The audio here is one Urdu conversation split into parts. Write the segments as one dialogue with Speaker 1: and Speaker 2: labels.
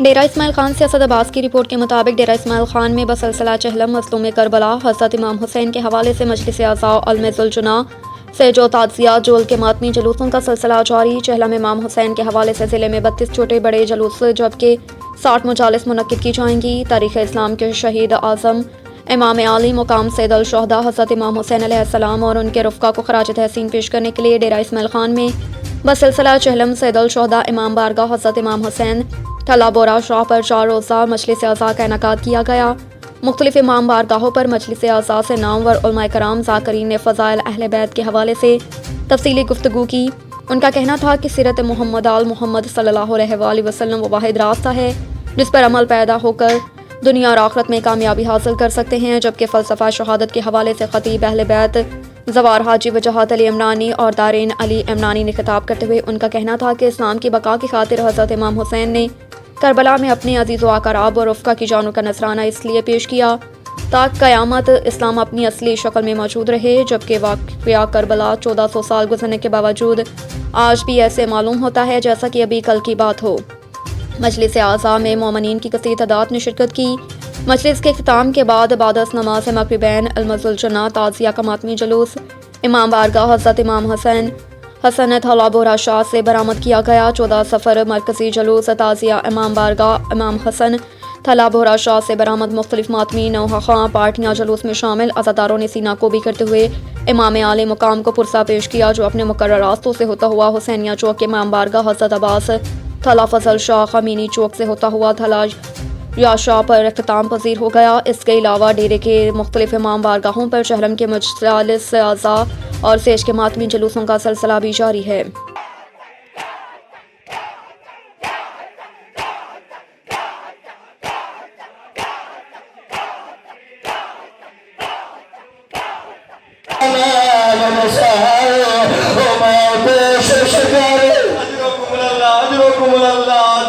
Speaker 1: ڈیرہ اسماعیل خان سے اسد عباس کی رپورٹ کے مطابق ڈیرہ اسماعیل خان میں بسلسلہ چہلم مظلوم کربلا حضرت امام حسین کے حوالے سے مجلس اعضاء علم ذوالجناح سے جو تعزیہ جول کے ماتمی جلوسوں کا سلسلہ جاری۔ چہلم امام حسین کے حوالے سے ضلع میں 32 چھوٹے بڑے جلوس جبکہ 60 مجالس منعقد کی جائیں گی۔ تاریخ اسلام کے شہید اعظم امام عالی مقام سید الشہداء حضرت امام حسین علیہ السلام اور ان کے رفقا کو خراج تحسین پیش کرنے کے لیے ڈیرہ اسماعیل خان میں بسلسلہ چہلم سید الشہداء امام بارگاہ حضرت امام حسین تھلہ بورہ شاہ پر 4 روزہ مجلس اعضاء کا انعقاد کیا گیا۔ مختلف امام بارگاہوں پر مجلس اعضاء سے نامور علماء کرام ذاکرین نے فضائل اہل بیت کے حوالے سے تفصیلی گفتگو کی۔ ان کا کہنا تھا کہ سیرت محمد آل محمد صلی اللہ علیہ وآلہ وسلم وہ واحد راستہ ہے جس پر عمل پیدا ہو کر دنیا اور آخرت میں کامیابی حاصل کر سکتے ہیں، جبکہ فلسفہ شہادت کے حوالے سے خطیب اہل بیت زوار حاجی وجاہت علی عمرانی اور دارین علی عمرانی نے خطاب کرتے ہوئے ان کا کہنا تھا کہ اسلام کی بقا کی خاطر حضرت امام حسین نے کربلا میں اپنے عزیز و اقارب اور رفقا کی جانوں کا نذرانہ اس لیے پیش کیا تاکہ قیامت اسلام اپنی اصلی شکل میں موجود رہے، جبکہ واقعہ کربلا 1400 سال گزرنے کے باوجود آج بھی ایسے معلوم ہوتا ہے جیسا کہ ابھی کل کی بات ہو۔ مجلس اعضاء میں مومنین کی کثیر تعداد نے شرکت کی۔ مجلس کے اختتام کے بعد نماز مغربین علم ذوالجناح تعزیہ کا ماتمی جلوس امام بارگاہ حضرت امام حسن تھلہ بورہ شاہ سے برآمد کیا گیا۔ 14 سفر مرکزی جلوس تعزیہ امام بارگاہ امام حسن تھلہ بورہ شاہ سے برآمد مختلف ماتمی نوحہ پارٹیاں جلوس میں شامل عزاداروں نے سینہ کوبی کرتے ہوئے امام عالی مقام کو پرسہ پیش کیا، جو اپنے مقرر راستوں سے ہوتا ہوا حسینیہ چوک کے امام بارگاہ حضرت عباس تھلہ فضل شاہ خمینی چوک سے ہوتا ہوا تھلہ یا شاہ پر اختتام پذیر ہو گیا۔ اس کے علاوہ ڈیرے کے مختلف امام بارگاہوں پر چہلم کے مجالس اعضاء اور سیج کے ماتمی جلوسوں کا سلسلہ بھی جاری ہے۔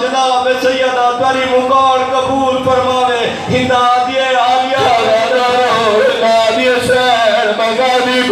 Speaker 2: جناب سیدہ تاری مقار قبول فرماوے، ہدایت عالیہ ہدایت شہر مغانی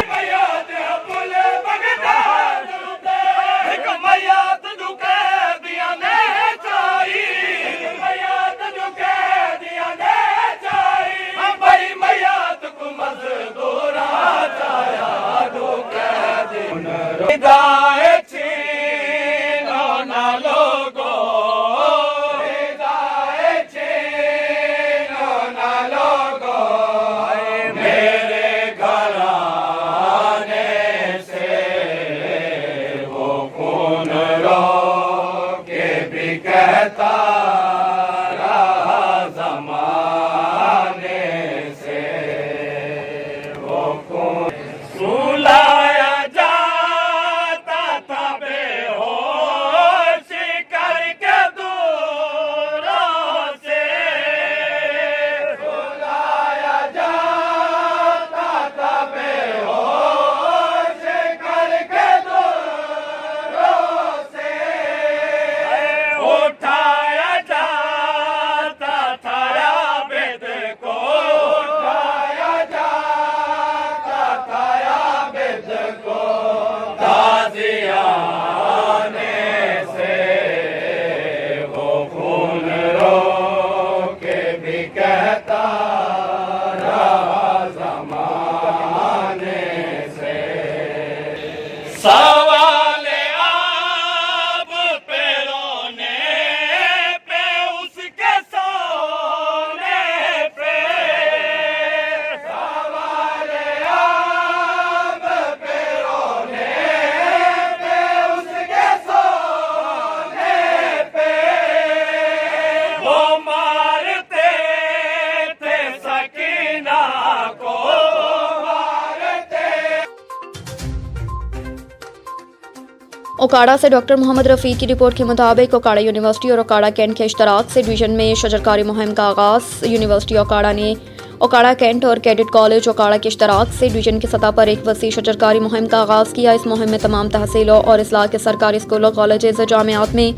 Speaker 1: اوکاڑا سے ڈاکٹر محمد رفیق کی رپورٹ کے مطابق اوکاڑا یونیورسٹی اور اوکاڑا کینٹ کے اشتراک سے ڈویژن میں شجرکاری مہم کا آغاز۔ یونیورسٹی اوکاڑا نے اوکاڑا کینٹ اور کیڈٹ کالج اوکاڑا کے اشتراک سے ڈویژن کی سطح پر ایک وسیع شجرکاری مہم کا آغاز کیا۔ اس مہم میں تمام تحصیلوں اور اضلاع کے سرکاری اسکولوں، کالجز، جامعات میں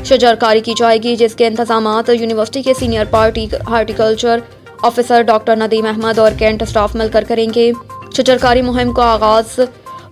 Speaker 1: شجرکاری کی جائے گی، جس کے انتظامات یونیورسٹی کے senior horticulture officer doctor Nadeem Ahmad اور کینٹ اسٹاف مل کر کریں گے۔ شجرکاری مہم کا آغاز